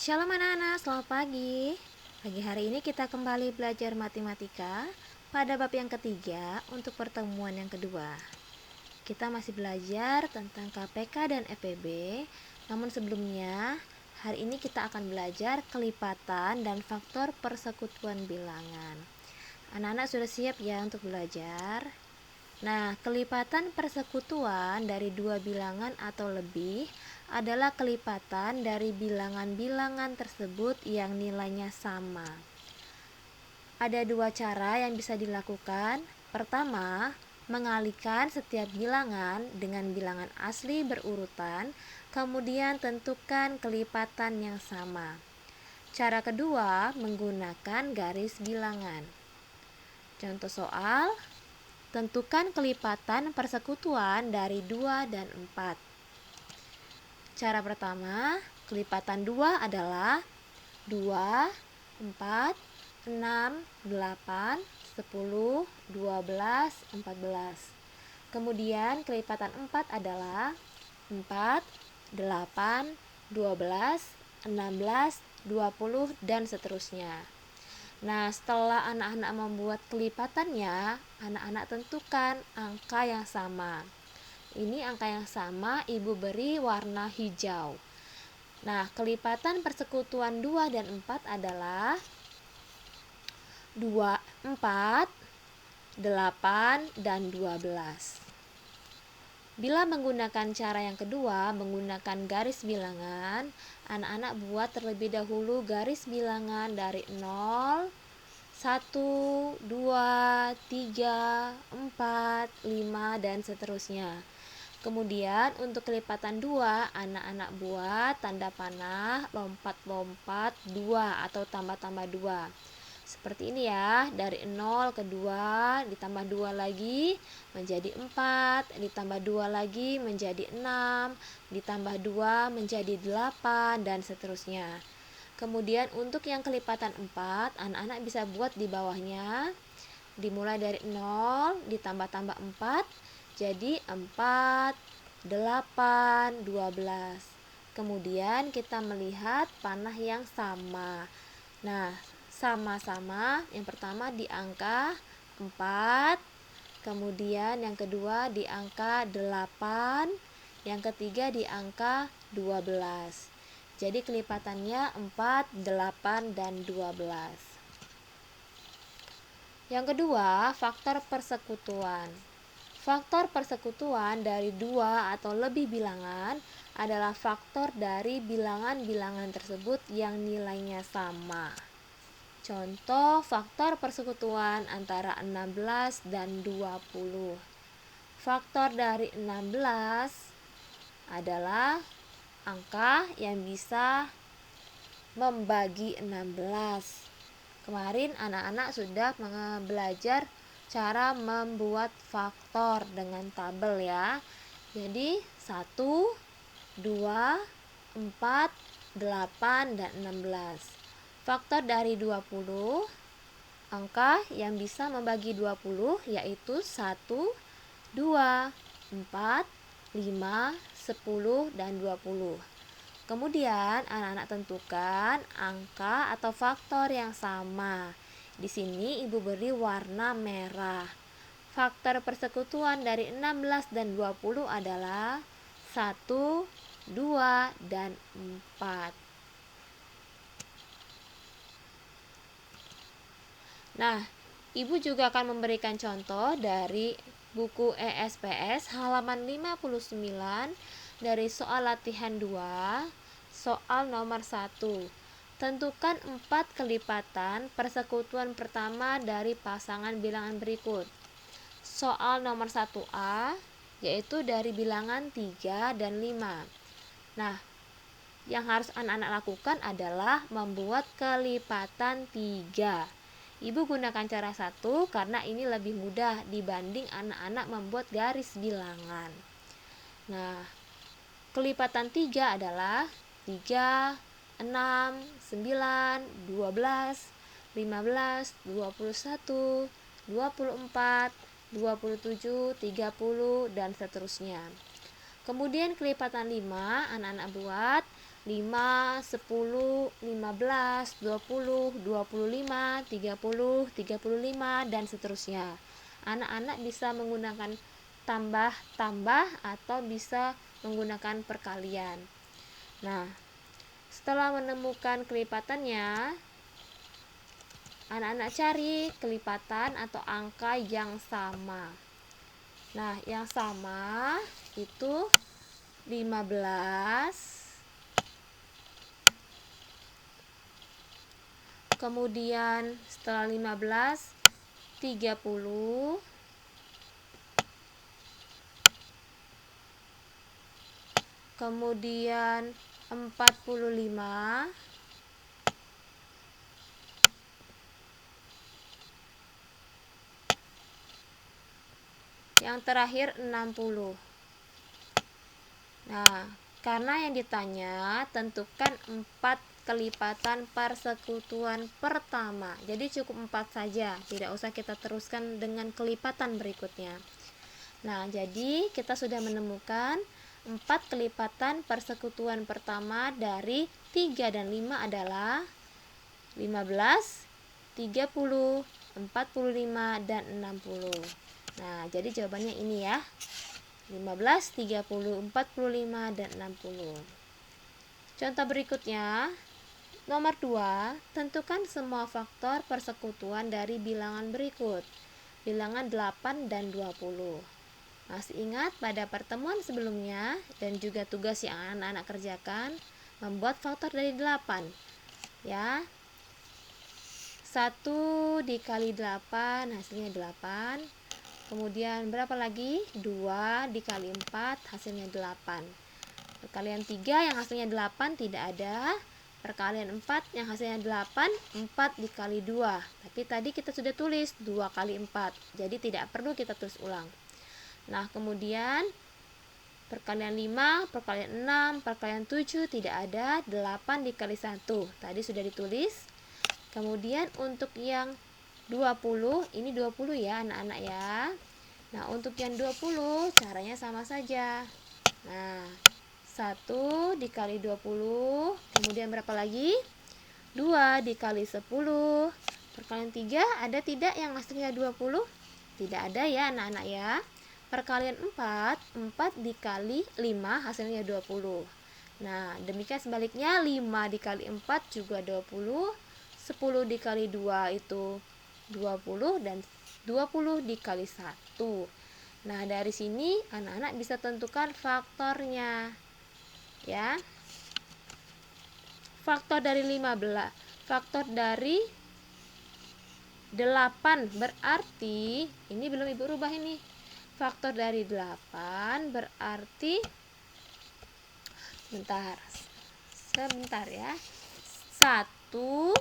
Shalom anak-anak, selamat pagi. Pagi hari ini kita kembali belajar matematika pada bab yang ketiga untuk pertemuan yang kedua. Kita masih belajar tentang KPK dan FEB, namun sebelumnya hari ini kita akan belajar kelipatan dan faktor persekutuan bilangan. Anak-anak sudah siap ya untuk belajar? Nah, kelipatan persekutuan dari dua bilangan atau lebih adalah kelipatan dari bilangan-bilangan tersebut yang nilainya sama. Ada dua cara yang bisa dilakukan. Pertama, mengalihkan setiap bilangan dengan bilangan asli berurutan, kemudian tentukan kelipatan yang sama. Cara kedua, menggunakan garis bilangan. Contoh soal, tentukan kelipatan persekutuan dari 2 dan 4. Cara pertama, kelipatan 2 adalah 2, 4, 6, 8, 10, 12, 14. Kemudian kelipatan 4 adalah 4, 8, 12, 16, 20, dan seterusnya. Nah, setelah anak-anak membuat kelipatannya, anak-anak tentukan angka yang sama. Ini angka yang sama Ibu beri warna hijau. Nah, kelipatan persekutuan 2 dan 4 adalah 2, 4, 8, dan 12. Bila menggunakan cara yang kedua, menggunakan garis bilangan, anak-anak buat terlebih dahulu garis bilangan dari 0, 1, 2, 3, 4, 5, dan seterusnya. Kemudian untuk kelipatan 2, anak-anak buat tanda panah lompat-lompat 2 atau tambah-tambah 2. Seperti ini ya, dari 0 ke 2 ditambah 2 lagi menjadi 4, ditambah 2 lagi menjadi 6, ditambah 2 menjadi 8, dan seterusnya. Kemudian untuk yang kelipatan 4, anak-anak bisa buat di bawahnya, dimulai dari 0 ditambah-tambah 4, jadi 4, 8, 12. Kemudian kita melihat panah yang sama. Nah, sama-sama yang pertama di angka 4, kemudian yang kedua di angka 8, yang ketiga di angka 12. Jadi kelipatannya 4, 8, dan 12. Yang kedua, faktor persekutuan. Faktor persekutuan dari 2 atau lebih bilangan adalah faktor dari bilangan-bilangan tersebut yang nilainya sama. Contoh faktor persekutuan antara 16 dan 20. Faktor dari 16 adalah angka yang bisa membagi 16. Kemarin anak-anak sudah belajar cara membuat faktor dengan tabel ya. Jadi 1, 2, 4, 8, dan 16. Faktor dari 20, angka yang bisa membagi 20 yaitu 1, 2, 4, 5, 10, dan 20. Kemudian anak-anak tentukan angka atau faktor yang sama. Di sini Ibu beri warna merah. Faktor persekutuan dari 16 dan 20 adalah 1, 2, dan 4. Nah, Ibu juga akan memberikan contoh dari buku ESPS halaman 59 dari soal latihan 2, soal nomor 1. Tentukan 4 kelipatan persekutuan pertama dari pasangan bilangan berikut. Soal nomor 1A yaitu dari bilangan 3 dan 5. Nah, yang harus anak-anak lakukan adalah membuat kelipatan 3. Ibu gunakan cara 1 karena ini lebih mudah dibanding anak-anak membuat garis bilangan. Nah, kelipatan 3 adalah 3, 6, 9, 12, 15, 21, 24, 27, 30, dan seterusnya. Kemudian kelipatan 5 anak-anak buat 5, 10, 15, 20, 25, 30, 35, dan seterusnya. Anak-anak bisa menggunakan tambah-tambah atau bisa menggunakan perkalian. Nah, setelah menemukan kelipatannya, anak-anak cari kelipatan atau angka yang sama. Nah, yang sama itu 15, kemudian setelah 15, 30, kemudian 45, yang terakhir 60. Nah, karena yang ditanya tentukan 4 kelipatan persekutuan pertama. Jadi cukup 4 saja, tidak usah kita teruskan dengan kelipatan berikutnya. Nah, jadi kita sudah menemukan 4 kelipatan persekutuan pertama dari 3 dan 5 adalah 15, 30, 45, dan 60. Nah, jadi jawabannya ini ya. 15, 30, 45, dan 60. Contoh berikutnya, nomor 2, tentukan semua faktor persekutuan dari bilangan berikut. Bilangan 8 dan 20. Masih ingat pada pertemuan sebelumnya dan juga tugas yang anak-anak kerjakan, membuat faktor dari 8. Ya. 1 dikali 8 hasilnya 8. Kemudian berapa lagi? 2 dikali 4 hasilnya 8. Perkalian 3 yang hasilnya 8 tidak ada. Perkalian 4 yang hasilnya 8, 4 dikali 2. Tapi tadi kita sudah tulis 2 kali 4. Jadi tidak perlu kita tulis ulang. Nah, kemudian perkalian 5, perkalian 6, perkalian 7 tidak ada. 8 dikali 1. Tadi sudah ditulis. Kemudian untuk yang 20, ini 20 ya anak-anak ya. Nah, untuk yang 20 caranya sama saja. Nah, 1 dikali 20, kemudian berapa lagi? 2 dikali 10. Perkalian 3 ada tidak yang hasilnya 20? Tidak ada ya anak-anak ya. Perkalian 4, 4 dikali 5 hasilnya 20. Nah, demikian sebaliknya 5 dikali 4 juga 20. 10 dikali 2 itu 20 dan 20 dikali 1. Nah, dari sini anak-anak bisa tentukan faktornya. Ya. Faktor dari 15, faktor dari 8 berarti ini belum Ibu rubah ini. Faktor dari 8 berarti sebentar ya. 1,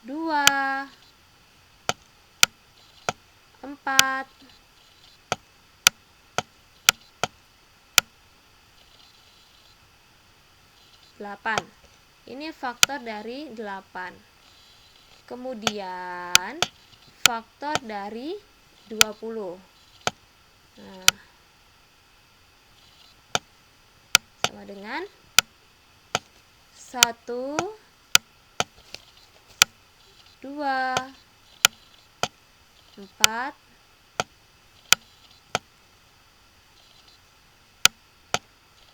2, 4, 8. Ini faktor dari 8. Kemudian faktor dari 20. Nah, sama dengan 1, 2, 4,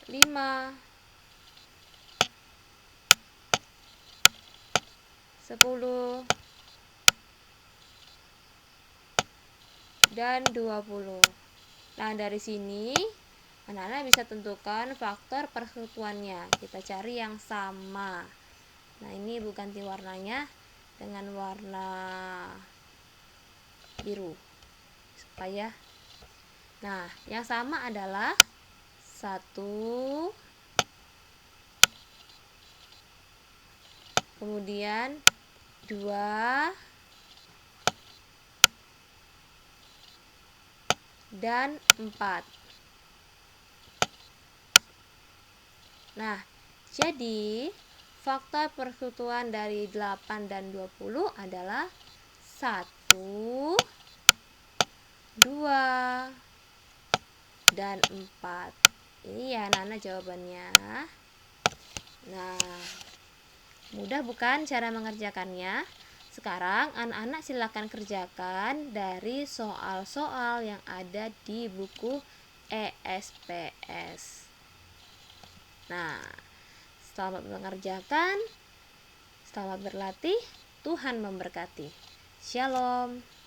5, 10, dan 20. Nah, dari sini anak-anak bisa tentukan faktor persekutuannya. Kita cari yang sama. Nah, ini Ibu ganti warnanya dengan warna biru supaya, nah, yang sama adalah 1, kemudian 2, dan 4. Nah, jadi faktor persekutuan dari 8 dan 20 adalah 1, 2, dan 4. Ini ya anak-anak jawabannya. Nah, mudah bukan cara mengerjakannya? Sekarang anak-anak silakan kerjakan dari soal-soal yang ada di buku ESPS. Nah, selamat mengerjakan, selamat berlatih, Tuhan memberkati. Shalom.